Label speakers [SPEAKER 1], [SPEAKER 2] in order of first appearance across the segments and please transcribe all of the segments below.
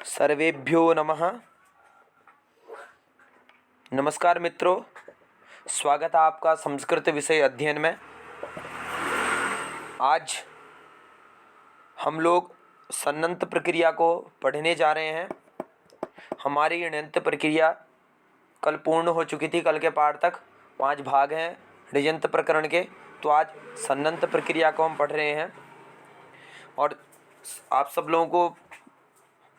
[SPEAKER 1] सर्वेभ्यो नमः। नमस्कार मित्रों, स्वागत है आपका संस्कृत विषय अध्ययन में। आज हम लोग सन्नंत प्रक्रिया को पढ़ने जा रहे हैं। हमारी णियंत प्रक्रिया कल पूर्ण हो चुकी थी। कल के पाठ तक 5 भाग हैं ऋजंत प्रकरण के, तो आज सन्नंत प्रक्रिया को हम पढ़ रहे हैं। और आप सब लोगों को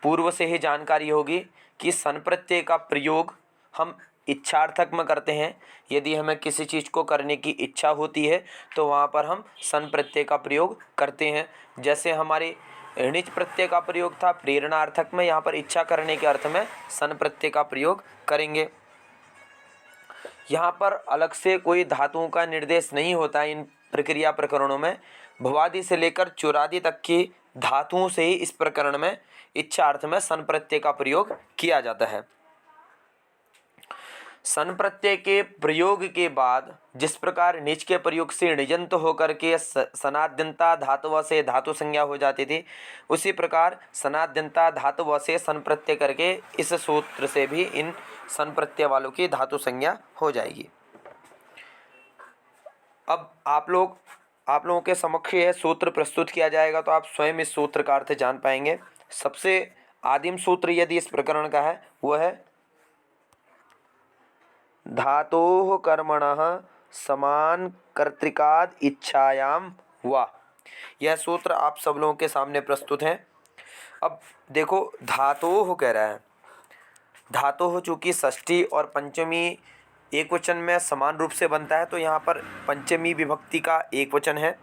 [SPEAKER 1] पूर्व से ही जानकारी होगी कि सन प्रत्यय का प्रयोग हम इच्छार्थक में करते हैं। यदि हमें किसी चीज़ को करने की इच्छा होती है तो वहाँ पर हम सन प्रत्यय का प्रयोग करते हैं। जैसे हमारे णिच प्रत्यय का प्रयोग था प्रेरणार्थक में, यहाँ पर इच्छा करने के अर्थ में सन प्रत्यय का प्रयोग करेंगे। यहाँ पर अलग से कोई धातुओं का निर्देश नहीं होता। इन प्रक्रिया प्रकरणों में भवादि से लेकर चुरादि तक की धातुओं से ही इस प्रकरण में इच्छा अर्थ में सन प्रत्यय का प्रयोग किया जाता है। सन प्रत्यय के प्रयोग के बाद जिस प्रकार निच के प्रयोग से णिजंत होकर के सनाद्यंता धातुव से धातु संज्ञा हो जाती थी, उसी प्रकार सनाद्यंता धातुव से सन प्रत्यय करके इस सूत्र से भी इन सन प्रत्यय वालों की धातु संज्ञा हो जाएगी। अब आप लोगों के समक्ष यह सूत्र प्रस्तुत किया जाएगा तो आप स्वयं इस सूत्र का अर्थ जान पाएंगे। सबसे आदिम सूत्र यदि इस प्रकरण का है वह है धातोः कर्मणः समान कर्तृकाद इच्छायाम वा। यह सूत्र आप सब लोगों के सामने प्रस्तुत है। अब देखो, धातोः कह रहा है। धातोः चूंकि षष्ठी और पंचमी एक वचन में समान रूप से बनता है, तो यहाँ पर पंचमी विभक्ति का एक वचन है।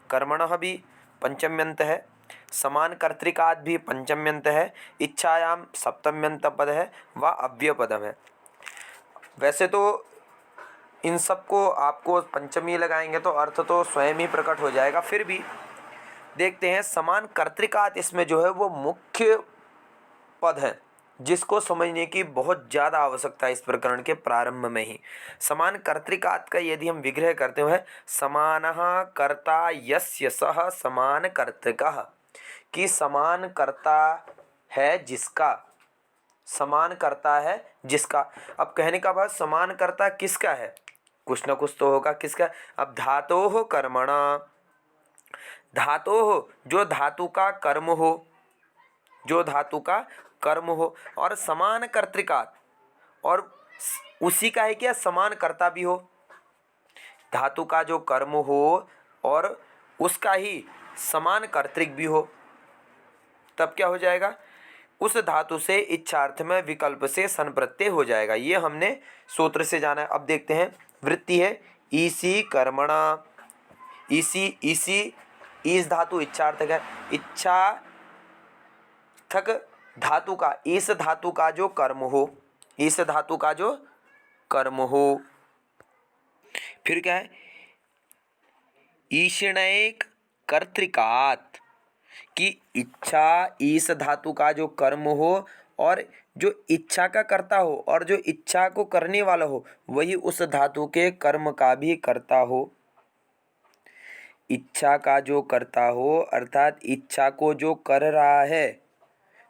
[SPEAKER 1] कर्मणः भी पंचम्यंत है, समान कर्तृकाद भी पंचम्यंत है, इच्छायाम सप्तम्यंत पद है व अव्यय पदम है। वैसे तो इन सबको आपको पंचमी लगाएंगे तो अर्थ तो स्वयं ही प्रकट हो जाएगा। फिर भी देखते हैं, समान कर्तृकात इसमें जो है वो मुख्य पद है जिसको समझने की बहुत ज़्यादा आवश्यकता है। इस प्रकरण के प्रारंभ में ही समान कर्तृकात का यदि हम विग्रह करते हुए समानः कर्ता यस्य सह समान कर्तृकः, कि समान कर्ता है जिसका, समान करता है जिसका। अब कहने का भाव समान करता किसका है, कुछ ना कुछ तो होगा। किसका? अब धातोः कर्मणा, धातोः जो धातु का कर्म हो, जो धातु का कर्म हो, और समान कर्तृकात, और उसी का है क्या समान कर्ता भी हो। धातु का जो कर्म हो और उसका ही समान कर्तृक भी हो, तब क्या हो जाएगा? उस धातु से इच्छार्थ में विकल्प से सन प्रत्यय हो जाएगा। ये हमने सूत्र से जाना है। अब देखते हैं, वृत्ति है ईसी कर्मणा। ईसी ईस धातु इच्छार्थक है। इच्छार्थक धातु का, इस धातु का जो कर्म हो, इस धातु का जो कर्म हो। फिर क्या है? ईषणैक कर्तृकात, कि इच्छा इस धातु का जो कर्म हो और जो इच्छा का कर्ता हो और जो इच्छा को करने वाला हो वही उस धातु के कर्म का भी कर्ता हो। इच्छा का जो कर्ता हो अर्थात इच्छा को जो कर रहा है,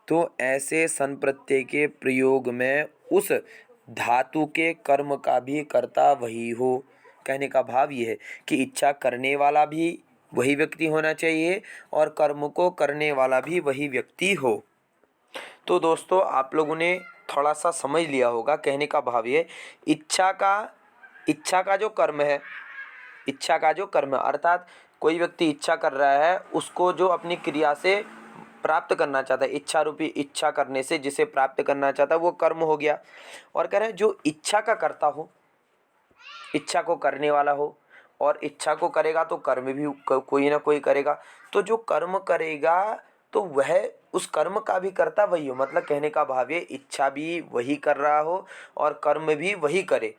[SPEAKER 1] तो ऐसे सन प्रत्यय के प्रयोग में उस धातु के कर्म का भी कर्ता वही हो। कहने का भाव ये है कि इच्छा करने वाला भी वही व्यक्ति होना चाहिए और कर्म को करने वाला भी वही व्यक्ति हो। तो दोस्तों, आप लोगों ने थोड़ा सा समझ लिया होगा। कहने का भाव ये, इच्छा का जो कर्म है, इच्छा का जो कर्म अर्थात कोई व्यक्ति इच्छा कर रहा है, उसको जो अपनी क्रिया से प्राप्त करना चाहता है, इच्छा रूपी इच्छा करने से जिसे प्राप्त करना चाहता है वो कर्म हो गया। और कह रहे हैं जो इच्छा का कर्ता हो, इच्छा को करने वाला हो और इच्छा को करेगा तो कर्म भी कोई ना कोई करेगा। तो जो कर्म करेगा तो वह उस कर्म का भी कर्ता वही हो। मतलब कहने का भाव ये, इच्छा भी वही कर रहा हो और कर्म भी वही करे।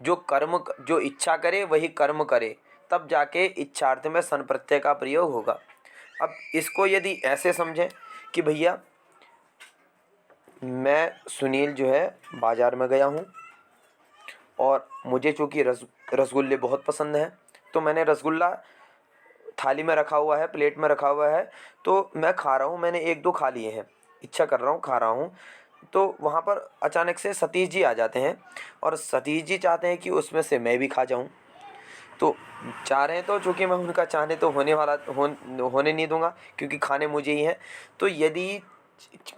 [SPEAKER 1] जो इच्छा करे वही कर्म करे, तब जाके इच्छार्थ में सन प्रत्यय का प्रयोग होगा। अब इसको यदि ऐसे समझें कि भैया मैं सुनील जो है बाजार में गया हूँ और मुझे चूँकि रसगुल्ले बहुत पसंद हैं, तो मैंने रसगुल्ला थाली में रखा हुआ है, प्लेट में रखा हुआ है, तो मैं खा रहा हूँ। मैंने 1-2 खा लिए हैं। इच्छा कर रहा हूँ, खा रहा हूँ, तो वहाँ पर अचानक से सतीश जी आ जाते हैं और सतीश जी चाहते हैं कि उसमें से मैं भी खा जाऊँ। तो चाह रहे हैं, तो चूँकि मैं उनका चाहने तो होने नहीं दूंगा, क्योंकि खाने मुझे ही हैं। तो यदि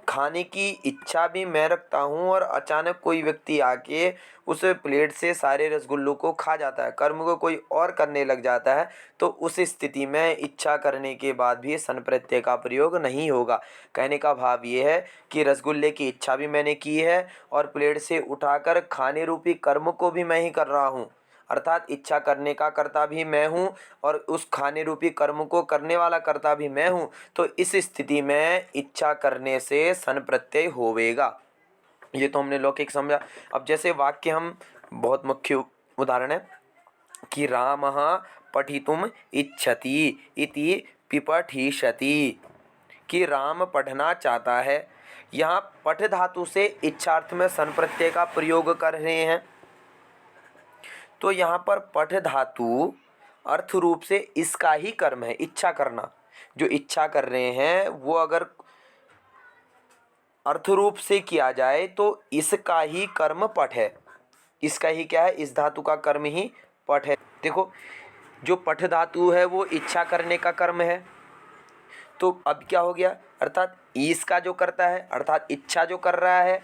[SPEAKER 1] खाने की इच्छा भी मैं रखता हूँ और अचानक कोई व्यक्ति आके उस प्लेट से सारे रसगुल्लों को खा जाता है, कर्म को कोई और करने लग जाता है, तो उस स्थिति में इच्छा करने के बाद भी सन प्रत्यय का प्रयोग नहीं होगा। कहने का भाव ये है कि रसगुल्ले की इच्छा भी मैंने की है और प्लेट से उठाकर खाने रूपी कर्म को भी मैं ही कर रहा हूँ, अर्थात इच्छा करने का कर्ता भी मैं हूँ और उस खाने रूपी कर्म को करने वाला कर्ता भी मैं हूँ। तो इस स्थिति में इच्छा करने से सन प्रत्यय होवेगा। ये तो हमने लौकिक समझा। अब जैसे वाक्य हम बहुत मुख्य उदाहरण है कि रामः पठितुम इच्छति इति पिपठिष्यति, कि राम पढ़ना चाहता है। यहाँ पठ धातु से इच्छार्थ में सन प्रत्यय का प्रयोग कर रहे हैं। तो यहाँ पर पठ धातु अर्थ रूप से इसका ही कर्म है, इच्छा करना। जो इच्छा कर रहे हैं वो अगर अर्थ रूप से किया जाए तो इसका ही कर्म पठ है। इसका ही क्या है, इस धातु का कर्म ही पठ है। देखो, जो पठ धातु है वो इच्छा करने का कर्म है। तो अब क्या हो गया, अर्थात इसका जो करता है, अर्थात इच्छा जो कर रहा है,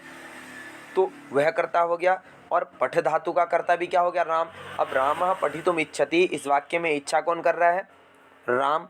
[SPEAKER 1] तो वह कर्ता हो गया। और पठ धातु का कर्ता भी क्या हो गया, राम। अब रामः पठितुम इच्छति, इस वाक्य में इच्छा कौन कर रहा है, राम।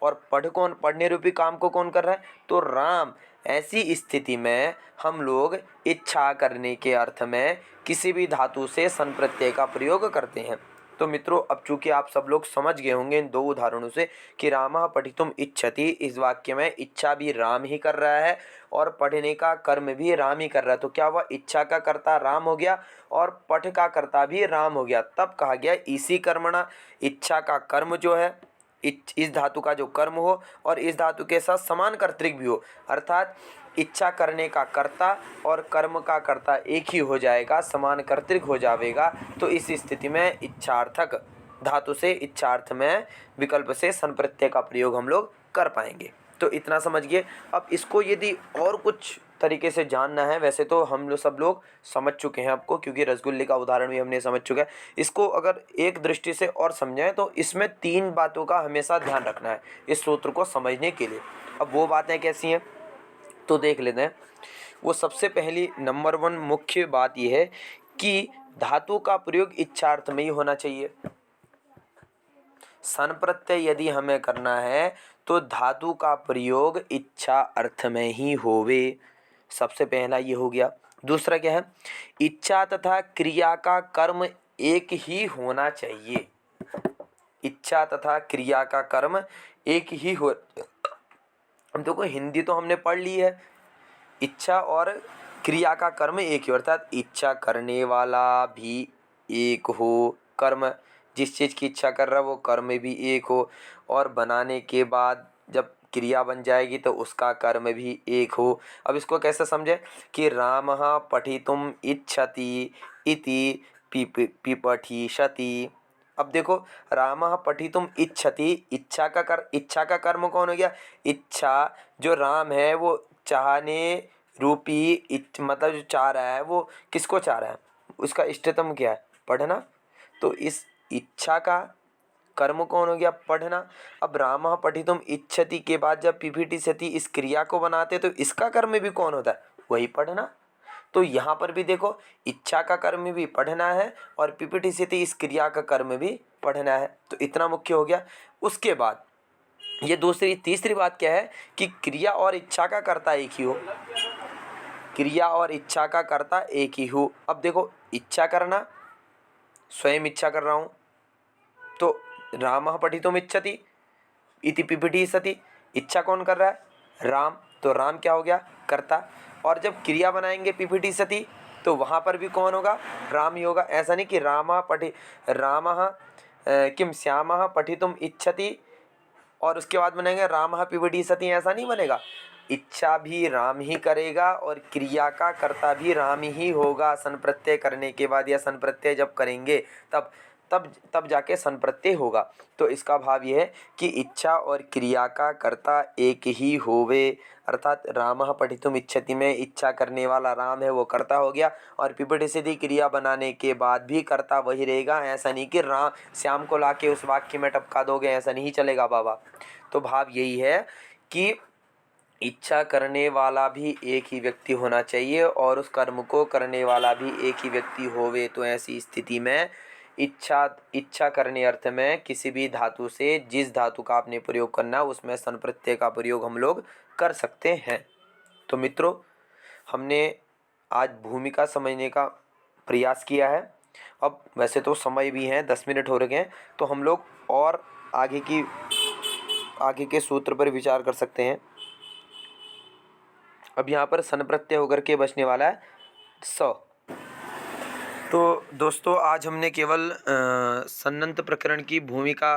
[SPEAKER 1] और पढ़ कौन, पढ़ने रूपी काम को कौन कर रहा है, तो राम। ऐसी स्थिति में हम लोग इच्छा करने के अर्थ में किसी भी धातु से सन प्रत्यय का प्रयोग करते हैं। तो मित्रों, अब चूंकि आप सब लोग समझ गए होंगे इन दो उदाहरणों से कि रामः पठितुम इच्छति, इस वाक्य में इच्छा भी राम ही कर रहा है और पढ़ने का कर्म भी राम ही कर रहा है। तो क्या हुआ, इच्छा का कर्ता राम हो गया और पठ का कर्ता भी राम हो गया। तब कहा गया इसी कर्मणा, इच्छा का कर्म जो है, इस धातु का जो कर्म हो और इस धातु के साथ समान कर्तृक भी हो, अर्थात इच्छा करने का कर्ता और कर्म का कर्ता एक ही हो जाएगा, समान कर्तृक हो जाएगा। तो इस स्थिति में इच्छार्थक धातु से इच्छार्थ में विकल्प से सन प्रत्यय का प्रयोग हम लोग कर पाएंगे। तो इतना समझिए। अब इसको यदि और कुछ तरीके से जानना है, वैसे तो हम लोग सब लोग समझ चुके हैं आपको, क्योंकि रसगुल्ले का उदाहरण भी हमने समझ चुका है। इसको अगर एक दृष्टि से और समझें तो इसमें 3 बातों का हमेशा ध्यान रखना है इस सूत्र को समझने के लिए। अब वो बातें कैसी हैं तो देख लेते हैं। वो सबसे पहली नंबर 1 मुख्य बात यह है कि धातु का प्रयोग इच्छार्थ में ही होना चाहिए। सन प्रत्यय यदि हमें करना है तो धातु का प्रयोग इच्छा अर्थ में ही होवे। सबसे पहला ये हो गया। दूसरा क्या है, इच्छा तथा क्रिया का कर्म एक ही होना चाहिए। इच्छा तथा क्रिया का कर्म एक ही हो। अब देखो, हिंदी तो हमने पढ़ ली है, इच्छा और क्रिया का कर्म एक ही, अर्थात इच्छा करने वाला भी एक हो, कर्म जिस चीज़ की इच्छा कर रहा है वो कर्म भी एक हो, और बनाने के बाद जब क्रिया बन जाएगी तो उसका कर्म भी एक हो। अब इसको कैसे समझे कि रामः पठितुम इच्छति इति पिपठिष्यति। अब देखो, रामः पठितुम इच्छति, इच्छा का कर्म कौन हो गया, इच्छा जो राम है वो चाहने रूपी मतलब जो चाह रहा है वो किसको चाह रहा है, उसका इष्टतम क्या है, पढ़ना। तो इस इच्छा का कर्म कौन हो गया, पढ़ना। अब रामः पठितुम इच्छति के बाद जब पिपठिष्यति इस क्रिया को बनाते तो इसका कर्म भी कौन होता है, वही पढ़ना। तो यहाँ पर भी देखो, इच्छा का कर्म भी पढ़ना है और पिपठिष्यति इस क्रिया का कर्म भी पढ़ना है। तो इतना मुख्य हो गया। उसके बाद ये तीसरी बात क्या है कि क्रिया और इच्छा का कर्ता एक ही हो। क्रिया और इच्छा का कर्ता एक ही हो। अब देखो, इच्छा करना, स्वयं इच्छा कर रहा हूँ, तो रामः पठितुम इच्छति इति पिपठिष्यति, इच्छा कौन कर रहा है, राम। तो राम क्या हो गया, कर्ता। और जब क्रिया बनाएंगे पिपठिष्यति तो वहाँ पर भी कौन होगा, राम ही होगा। ऐसा नहीं कि रामः किम श्यामः पठितुम इच्छति और उसके बाद बनेगा रामः पिपठिष्यति, ऐसा नहीं बनेगा। इच्छा भी राम ही करेगा और क्रिया का कर्ता भी राम ही होगा सन प्रत्यय करने के बाद, या सन प्रत्यय जब करेंगे तब। तब जाके सन प्रत्यय होगा। तो इसका भाव यह है कि इच्छा और क्रिया का कर्ता एक ही होवे, अर्थात रामः पठितुम इच्छति में इच्छा करने वाला राम है वो कर्ता हो गया, और पिपठ सिद्धि क्रिया बनाने के बाद भी कर्ता वही रहेगा। ऐसा नहीं कि राम श्याम को लाके उस वाक्य में टपका दोगे, ऐसा नहीं चलेगा बाबा। तो भाव यही है कि इच्छा करने वाला भी एक ही व्यक्ति होना चाहिए और उस कर्म को करने वाला भी एक ही व्यक्ति होवे। तो ऐसी स्थिति में इच्छा करने अर्थ में किसी भी धातु से जिस धातु का आपने प्रयोग करना उसमें सन प्रत्यय का प्रयोग हम लोग कर सकते हैं। तो मित्रों, हमने आज भूमिका समझने का प्रयास किया है। अब वैसे तो समय भी है, 10 मिनट हो रखे हैं, तो हम लोग और आगे के सूत्र पर विचार कर सकते हैं। अब यहाँ पर सन प्रत्यय होकर के बचने वाला है स। तो दोस्तों, आज हमने केवल सन्नंत प्रकरण की भूमिका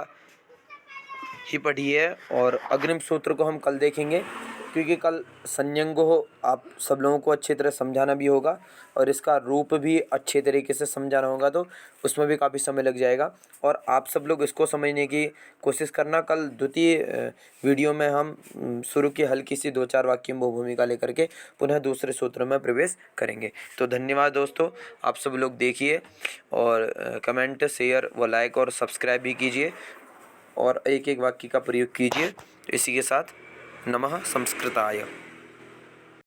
[SPEAKER 1] ही पढ़ी है और अग्रिम सूत्र को हम कल देखेंगे, क्योंकि कल संयंगो आप सब लोगों को अच्छी तरह समझाना भी होगा और इसका रूप भी अच्छे तरीके से समझाना होगा, तो उसमें भी काफ़ी समय लग जाएगा। और आप सब लोग इसको समझने की कोशिश करना। कल द्वितीय वीडियो में हम शुरू की हल्की सी 2-4 वाक्यों में भूमिका लेकर के पुनः दूसरे सूत्र में प्रवेश करेंगे। तो धन्यवाद दोस्तों, आप सब लोग देखिए और कमेंट, शेयर व लाइक और सब्सक्राइब भी कीजिए और एक एक वाक्य का प्रयोग कीजिए। तो इसी के साथ नमः संस्कृताय।